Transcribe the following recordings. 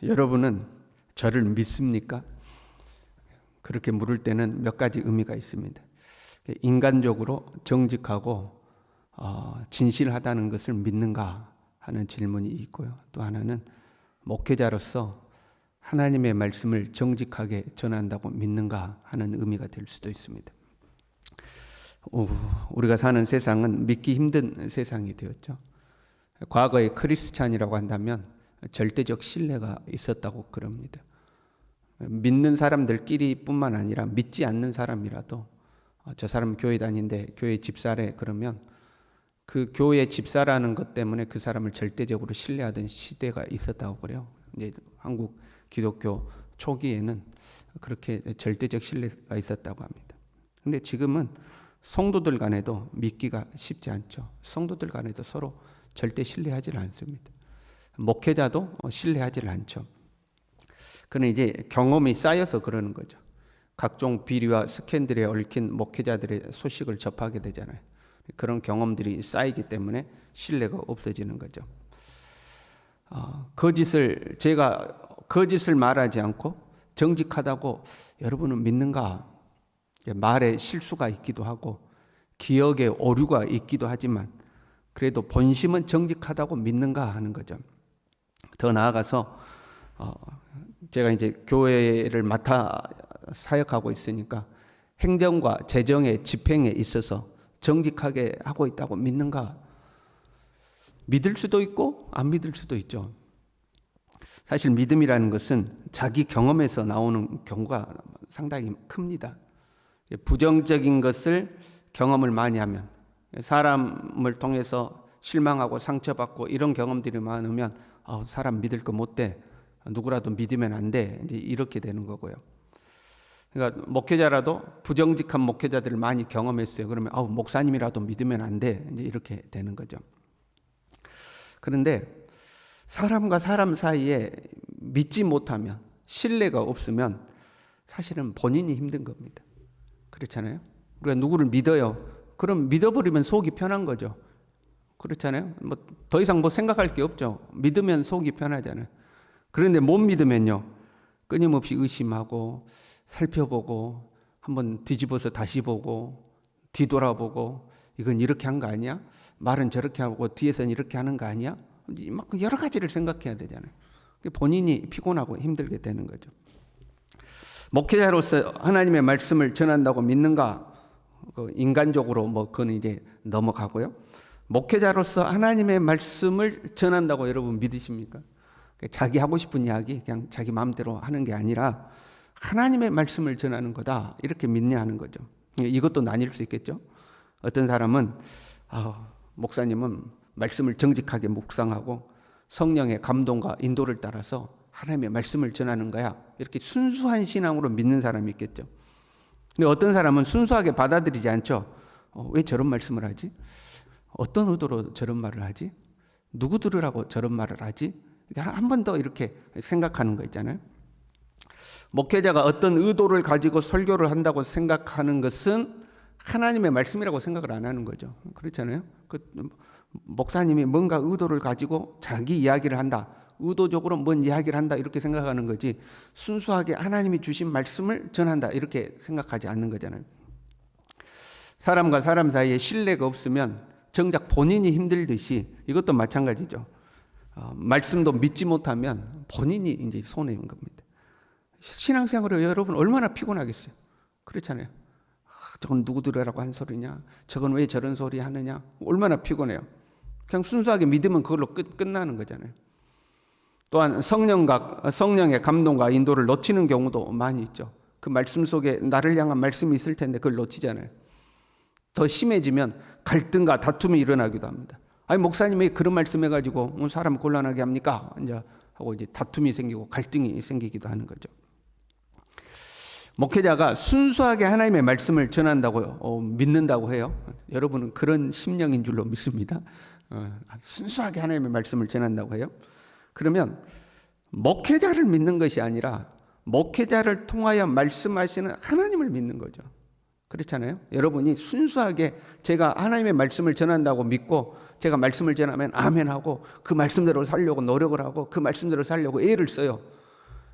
여러분은 저를 믿습니까? 그렇게 물을 때는 몇 가지 의미가 있습니다. 인간적으로 정직하고 진실하다는 것을 믿는가 하는 질문이 있고요. 또 하나는 목회자로서 하나님의 말씀을 정직하게 전한다고 믿는가 하는 의미가 될 수도 있습니다. 우리가 사는 세상은 믿기 힘든 세상이 되었죠. 과거에 크리스찬이라고 한다면 절대적 신뢰가 있었다고 그럽니다. 믿는 사람들끼리 뿐만 아니라 믿지 않는 사람이라도 저 사람 교회 다니는데 교회 집사래 그러면 그 교회 집사라는 것 때문에 그 사람을 절대적으로 신뢰하던 시대가 있었다고 그래요. 이제 한국 기독교 초기에는 그렇게 절대적 신뢰가 있었다고 합니다. 근데 지금은 성도들 간에도 믿기가 쉽지 않죠. 성도들 간에도 서로 절대 신뢰하지 않습니다. 목회자도 신뢰하지 않죠. 그는 이제 경험이 쌓여서 그러는 거죠. 각종 비리와 스캔들에 얽힌 목회자들의 소식을 접하게 되잖아요. 그런 경험들이 쌓이기 때문에 신뢰가 없어지는 거죠. 제가 거짓을 말하지 않고 정직하다고 여러분은 믿는가? 말에 실수가 있기도 하고 기억에 오류가 있기도 하지만 그래도 본심은 정직하다고 믿는가 하는 거죠. 더 나아가서 제가 이제 교회를 맡아 사역하고 있으니까 행정과 재정의 집행에 있어서 정직하게 하고 있다고 믿는가? 믿을 수도 있고 안 믿을 수도 있죠. 사실 믿음이라는 것은 자기 경험에서 나오는 경우가 상당히 큽니다. 부정적인 것을 경험을 많이 하면 사람을 통해서 실망하고 상처받고 이런 경험들이 많으면 사람 믿을 거 못 돼. 누구라도 믿으면 안 돼. 이제 이렇게 되는 거고요. 그러니까 목회자라도 부정직한 목회자들을 많이 경험했어요. 그러면 목사님이라도 믿으면 안 돼. 이제 이렇게 되는 거죠. 그런데 사람과 사람 사이에 믿지 못하면 신뢰가 없으면 사실은 본인이 힘든 겁니다. 그렇잖아요. 우리가 누구를 믿어요. 그럼 믿어버리면 속이 편한 거죠. 그렇잖아요. 더 이상 생각할 게 없죠. 믿으면 속이 편하잖아요. 그런데 못 믿으면요. 끊임없이 의심하고 살펴보고 한번 뒤집어서 다시 보고 뒤돌아보고 이건 이렇게 한 거 아니야? 말은 저렇게 하고 뒤에서는 이렇게 하는 거 아니야? 막 여러 가지를 생각해야 되잖아요. 본인이 피곤하고 힘들게 되는 거죠. 목회자로서 하나님의 말씀을 전한다고 믿는가? 인간적으로 그건 이제 넘어가고요. 목회자로서 하나님의 말씀을 전한다고 여러분 믿으십니까? 자기 하고 싶은 이야기 그냥 자기 마음대로 하는 게 아니라 하나님의 말씀을 전하는 거다 이렇게 믿냐 하는 거죠. 이것도 나뉠 수 있겠죠. 어떤 사람은 목사님은 말씀을 정직하게 묵상하고 성령의 감동과 인도를 따라서 하나님의 말씀을 전하는 거야 이렇게 순수한 신앙으로 믿는 사람이 있겠죠. 근데 어떤 사람은 순수하게 받아들이지 않죠. 왜 저런 말씀을 하지? 어떤 의도로 저런 말을 하지? 누구 들으라고 저런 말을 하지? 한 번 더 이렇게 생각하는 거 있잖아요. 목회자가 어떤 의도를 가지고 설교를 한다고 생각하는 것은 하나님의 말씀이라고 생각을 안 하는 거죠. 그렇잖아요. 목사님이 뭔가 의도를 가지고 자기 이야기를 한다. 의도적으로 뭔 이야기를 한다. 이렇게 생각하는 거지. 순수하게 하나님이 주신 말씀을 전한다. 이렇게 생각하지 않는 거잖아요. 사람과 사람 사이에 신뢰가 없으면 정작 본인이 힘들듯이 이것도 마찬가지죠. 말씀도 믿지 못하면 본인이 이제 손해인 겁니다. 신앙생활을 여러분 얼마나 피곤하겠어요. 그렇잖아요. 저건 누구 들으라고 한 소리냐? 저건 왜 저런 소리 하느냐? 얼마나 피곤해요. 그냥 순수하게 믿으면 그걸로 끝나는 거잖아요. 또한 성령의 감동과 인도를 놓치는 경우도 많이 있죠. 그 말씀 속에 나를 향한 말씀이 있을 텐데 그걸 놓치잖아요. 더 심해지면 갈등과 다툼이 일어나기도 합니다. 목사님이 왜 그런 말씀 해가지고 사람 곤란하게 합니까? 하고 이제 다툼이 생기고 갈등이 생기기도 하는 거죠. 목회자가 순수하게 하나님의 말씀을 전한다고요. 믿는다고 해요. 여러분은 그런 심령인 줄로 믿습니다. 순수하게 하나님의 말씀을 전한다고 해요. 그러면 목회자를 믿는 것이 아니라 목회자를 통하여 말씀하시는 하나님을 믿는 거죠. 그렇잖아요. 여러분이 순수하게 제가 하나님의 말씀을 전한다고 믿고 제가 말씀을 전하면 아멘하고 그 말씀대로 살려고 노력을 하고 그 말씀대로 살려고 애를 써요.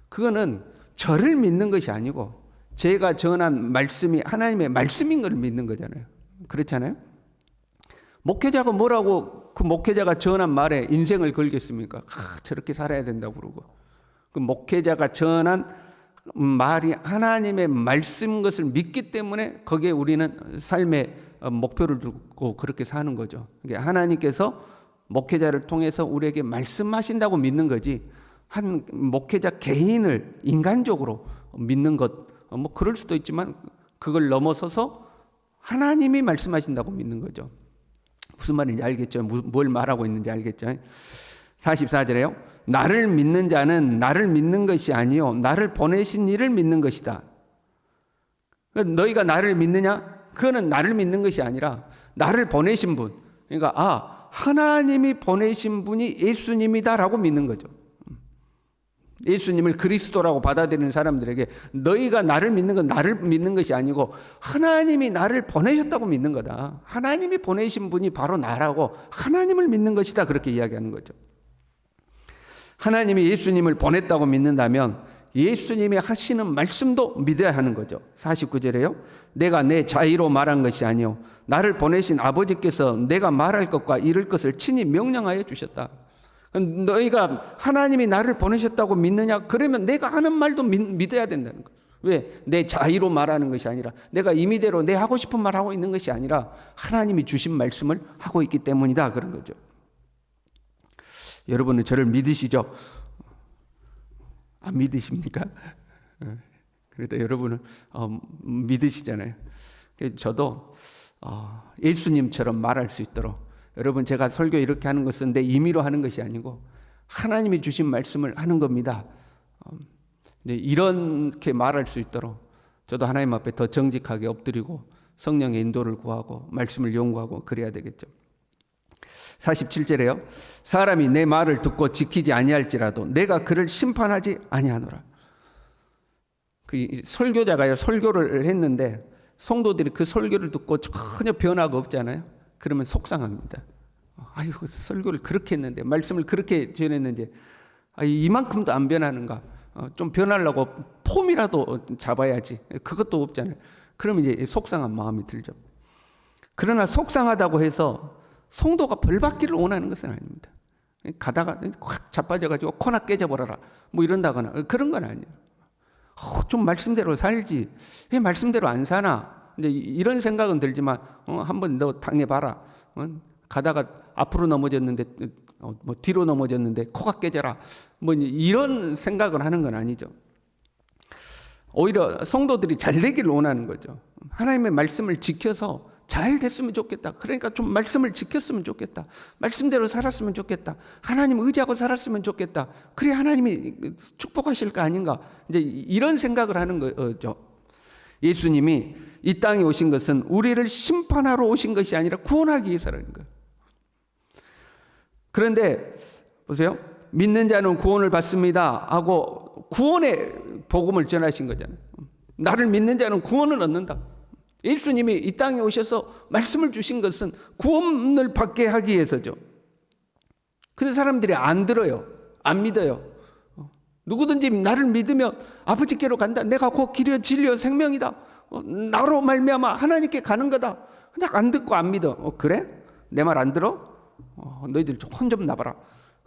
그거는 저를 믿는 것이 아니고 제가 전한 말씀이 하나님의 말씀인 걸 믿는 거잖아요. 그렇잖아요. 목회자가 뭐라고 그 목회자가 전한 말에 인생을 걸겠습니까? 저렇게 살아야 된다고 그러고. 그 목회자가 전한 말이 하나님의 말씀인 것을 믿기 때문에 거기에 우리는 삶의 목표를 두고 그렇게 사는 거죠. 하나님께서 목회자를 통해서 우리에게 말씀하신다고 믿는 거지, 한 목회자 개인을 인간적으로 믿는 것, 뭐 그럴 수도 있지만 그걸 넘어서서 하나님이 말씀하신다고 믿는 거죠. 무슨 말인지 알겠죠? 뭘 말하고 있는지 알겠죠? 44절에요. 나를 믿는 자는 나를 믿는 것이 아니요 나를 보내신 이를 믿는 것이다. 너희가 나를 믿느냐? 그거는 나를 믿는 것이 아니라 나를 보내신 분, 그러니까 하나님이 보내신 분이 예수님이다라고 믿는 거죠. 예수님을 그리스도라고 받아들이는 사람들에게 너희가 나를 믿는 건 나를 믿는 것이 아니고 하나님이 나를 보내셨다고 믿는 거다. 하나님이 보내신 분이 바로 나라고 하나님을 믿는 것이다. 그렇게 이야기하는 거죠. 하나님이 예수님을 보냈다고 믿는다면 예수님이 하시는 말씀도 믿어야 하는 거죠. 49절에요. 내가 내 자의로 말한 것이 아니요 나를 보내신 아버지께서 내가 말할 것과 이룰 것을 친히 명령하여 주셨다. 너희가 하나님이 나를 보내셨다고 믿느냐? 그러면 내가 하는 말도 믿어야 된다는 거예요. 왜? 내 자의로 말하는 것이 아니라 내가 임의대로 내 하고 싶은 말 하고 있는 것이 아니라 하나님이 주신 말씀을 하고 있기 때문이다. 그런 거죠. 여러분은 저를 믿으시죠? 안 믿으십니까? 그래도 여러분은 믿으시잖아요. 저도 예수님처럼 말할 수 있도록, 여러분 제가 설교 이렇게 하는 것은 내 임의로 하는 것이 아니고 하나님이 주신 말씀을 하는 겁니다. 이렇게 말할 수 있도록 저도 하나님 앞에 더 정직하게 엎드리고 성령의 인도를 구하고 말씀을 연구하고 그래야 되겠죠. 47절에요. 사람이 내 말을 듣고 지키지 아니할지라도 내가 그를 심판하지 아니하노라. 그 설교자가요, 설교를 했는데 성도들이 그 설교를 듣고 전혀 변화가 없잖아요. 그러면 속상합니다. 아이고, 설교를 그렇게 했는데, 말씀을 그렇게 전했는데 이만큼도 안 변하는가? 좀 변하려고 폼이라도 잡아야지. 그것도 없잖아요. 그러면 이제 속상한 마음이 들죠. 그러나 속상하다고 해서 성도가 벌 받기를 원하는 것은 아닙니다. 가다가 확 자빠져가지고 코나 깨져버려라 뭐 이런다거나 그런 건 아니에요. 좀 말씀대로 살지 왜 말씀대로 안 사나 이제 이런 생각은 들지만 한번 너 당해봐라. 가다가 앞으로 넘어졌는데 뭐 뒤로 넘어졌는데 코가 깨져라 뭐 이런 생각을 하는 건 아니죠. 오히려 성도들이 잘 되기를 원하는 거죠. 하나님의 말씀을 지켜서 잘 됐으면 좋겠다. 그러니까 좀 말씀을 지켰으면 좋겠다. 말씀대로 살았으면 좋겠다. 하나님 의지하고 살았으면 좋겠다. 그래 하나님이 축복하실 거 아닌가. 이제 이런 생각을 하는 거죠. 예수님이 이 땅에 오신 것은 우리를 심판하러 오신 것이 아니라 구원하기 위해서라는 거예요. 그런데 보세요. 믿는 자는 구원을 받습니다 하고 구원의 복음을 전하신 거잖아요. 나를 믿는 자는 구원을 얻는다. 예수님이 이 땅에 오셔서 말씀을 주신 것은 구원을 받게 하기 위해서죠. 그런데 사람들이 안 들어요. 안 믿어요. 누구든지 나를 믿으면 아버지께로 간다. 내가 곧 길이요 진리요 생명이다. 나로 말미암아 하나님께 가는 거다. 근데 안 듣고 안 믿어. 그래? 내 말 안 들어? 너희들 혼 좀 나봐라.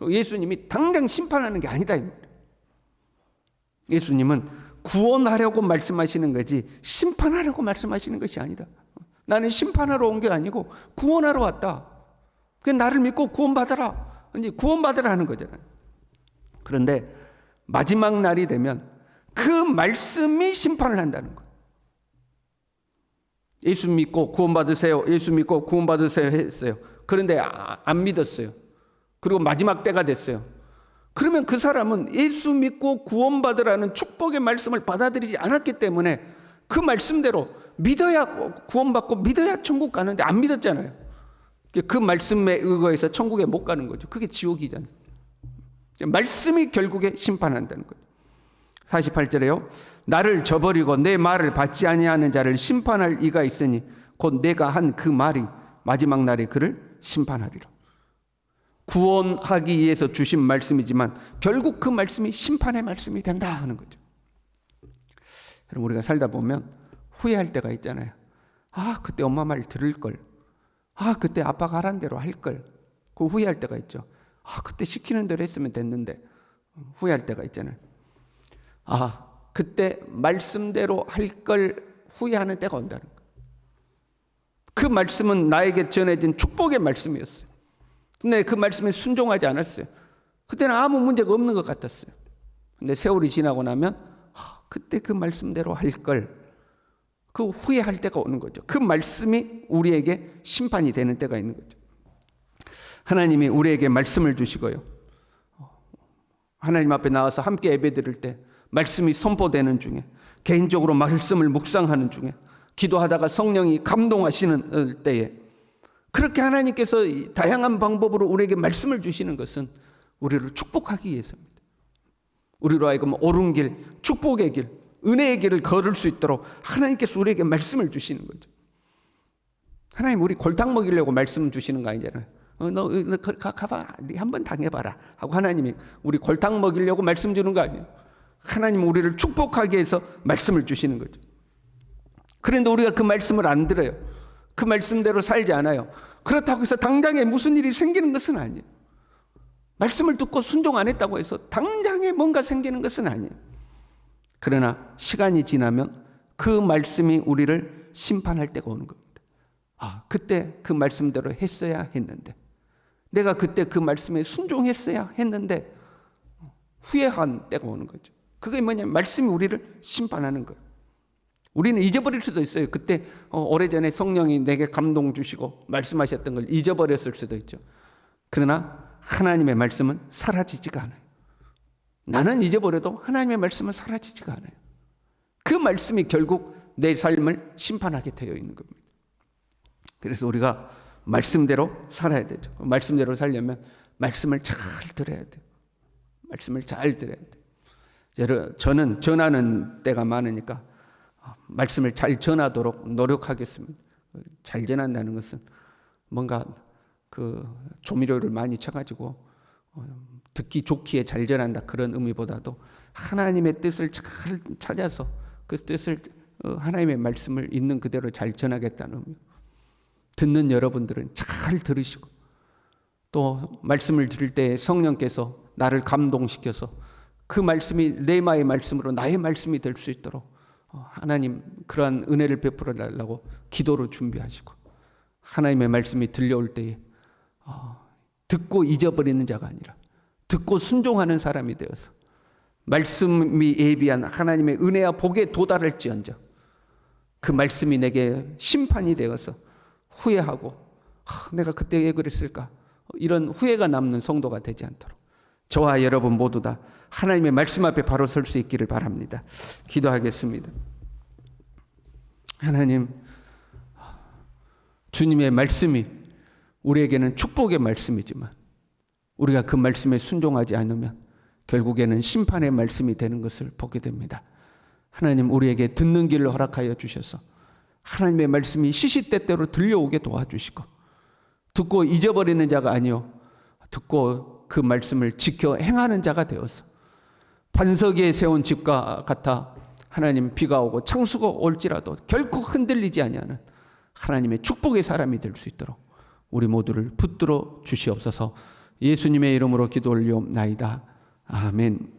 예수님이 당장 심판하는 게 아니다. 예수님은 구원하려고 말씀하시는 거지 심판하려고 말씀하시는 것이 아니다. 나는 심판하러 온 게 아니고 구원하러 왔다. 그냥 나를 믿고 구원받아라. 이제 구원받으라 하는 거잖아요. 그런데 마지막 날이 되면 그 말씀이 심판을 한다는 거예요. 예수 믿고 구원받으세요. 예수 믿고 구원받으세요 했어요. 그런데 안 믿었어요. 그리고 마지막 때가 됐어요. 그러면 그 사람은 예수 믿고 구원받으라는 축복의 말씀을 받아들이지 않았기 때문에 그 말씀대로 믿어야 구원받고 믿어야 천국 가는데 안 믿었잖아요. 그 말씀에 의거해서 천국에 못 가는 거죠. 그게 지옥이잖아요. 말씀이 결국에 심판한다는 거예요. 48절에요. 나를 저버리고 내 말을 받지 아니하는 자를 심판할 이가 있으니 곧 내가 한 그 말이 마지막 날에 그를 심판하리라. 구원하기 위해서 주신 말씀이지만 결국 그 말씀이 심판의 말씀이 된다 하는 거죠. 그럼 우리가 살다 보면 후회할 때가 있잖아요. 아, 그때 엄마 말 들을 걸. 아, 그때 아빠가 하란 대로 할 걸. 그 후회할 때가 있죠. 아, 그때 시키는 대로 했으면 됐는데. 후회할 때가 있잖아요. 아, 그때 말씀대로 할 걸 후회하는 때가 온다는 거예요. 그 말씀은 나에게 전해진 축복의 말씀이었어요. 근데 그 말씀에 순종하지 않았어요. 그때는 아무 문제가 없는 것 같았어요. 근데 세월이 지나고 나면 그때 그 말씀대로 할 걸, 그 후회할 때가 오는 거죠. 그 말씀이 우리에게 심판이 되는 때가 있는 거죠. 하나님이 우리에게 말씀을 주시고요, 하나님 앞에 나와서 함께 예배드릴 때 말씀이 선포되는 중에, 개인적으로 말씀을 묵상하는 중에, 기도하다가 성령이 감동하시는 때에, 그렇게 하나님께서 다양한 방법으로 우리에게 말씀을 주시는 것은 우리를 축복하기 위해서입니다. 우리로 하여금 옳은 길, 축복의 길, 은혜의 길을 걸을 수 있도록 하나님께서 우리에게 말씀을 주시는 거죠. 하나님 우리 골탕 먹이려고 말씀 주시는 거 아니잖아요. 너 가봐, 네 한번 당해봐라 하고 하나님이 우리 골탕 먹이려고 말씀 주는 거 아니에요. 하나님은 우리를 축복하기 위해서 말씀을 주시는 거죠. 그런데 우리가 그 말씀을 안 들어요. 그 말씀대로 살지 않아요. 그렇다고 해서 당장에 무슨 일이 생기는 것은 아니에요. 말씀을 듣고 순종 안 했다고 해서 당장에 뭔가 생기는 것은 아니에요. 그러나 시간이 지나면 그 말씀이 우리를 심판할 때가 오는 겁니다. 아, 그때 그 말씀대로 했어야 했는데, 내가 그때 그 말씀에 순종했어야 했는데 후회한 때가 오는 거죠. 그게 뭐냐면 말씀이 우리를 심판하는 거예요. 우리는 잊어버릴 수도 있어요. 그때 오래전에 성령이 내게 감동 주시고 말씀하셨던 걸 잊어버렸을 수도 있죠. 그러나 하나님의 말씀은 사라지지가 않아요. 나는 잊어버려도 하나님의 말씀은 사라지지가 않아요. 그 말씀이 결국 내 삶을 심판하게 되어 있는 겁니다. 그래서 우리가 말씀대로 살아야 되죠. 말씀대로 살려면 말씀을 잘 들어야 돼요. 말씀을 잘 들어야 돼요. 저는 전하는 때가 많으니까 말씀을 잘 전하도록 노력하겠습니다. 잘 전한다는 것은 뭔가 그 조미료를 많이 쳐가지고 듣기 좋기에 잘 전한다 그런 의미보다도 하나님의 뜻을 잘 찾아서 그 뜻을 하나님의 말씀을 있는 그대로 잘 전하겠다는 의미. 듣는 여러분들은 잘 들으시고 또 말씀을 들을 때 성령께서 나를 감동시켜서 그 말씀이 레마의 말씀으로 나의 말씀이 될 수 있도록 하나님 그러한 은혜를 베풀어 달라고 기도로 준비하시고, 하나님의 말씀이 들려올 때에 듣고 잊어버리는 자가 아니라 듣고 순종하는 사람이 되어서 말씀이 예비한 하나님의 은혜와 복에 도달할지언정 그 말씀이 내게 심판이 되어서 후회하고 내가 그때 왜 그랬을까, 이런 후회가 남는 성도가 되지 않도록 저와 여러분 모두 다 하나님의 말씀 앞에 바로 설 수 있기를 바랍니다. 기도하겠습니다. 하나님, 주님의 말씀이 우리에게는 축복의 말씀이지만 우리가 그 말씀에 순종하지 않으면 결국에는 심판의 말씀이 되는 것을 보게 됩니다. 하나님, 우리에게 듣는 길을 허락하여 주셔서 하나님의 말씀이 시시때때로 들려오게 도와주시고, 듣고 잊어버리는 자가 아니요 듣고 그 말씀을 지켜 행하는 자가 되어서 반석 위에 세운 집과 같아 하나님 비가 오고 창수가 올지라도 결코 흔들리지 아니하는 하나님의 축복의 사람이 될 수 있도록 우리 모두를 붙들어 주시옵소서. 예수님의 이름으로 기도 올리옵나이다. 아멘.